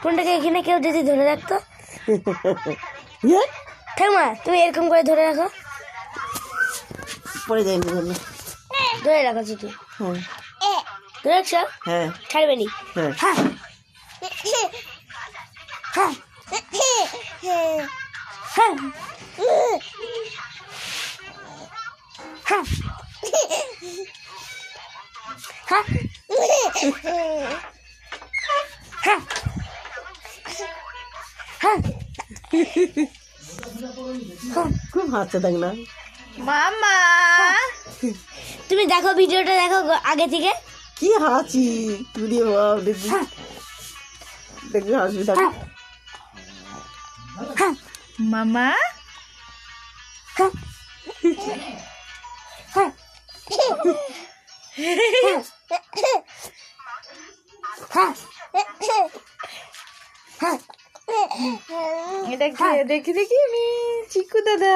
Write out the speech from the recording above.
কোনটাকে এখানে কেউ যদি ধরে রাখতো ঠাকুমা তুমি এরকম করে ধরে রাখো পড়ে যায়নি ধরে রাখো শুধু ধরে রাখছো ছাড়বে নি খুব হাসছে দেখ না মামা তুমি দেখো ভিডিওটা দেখো আগে থেকে কি হাসি ভিডিও দেখবি দেখবি হাসবি দেখ মামা এটা দেখি দেখি আমি চিকু দাদা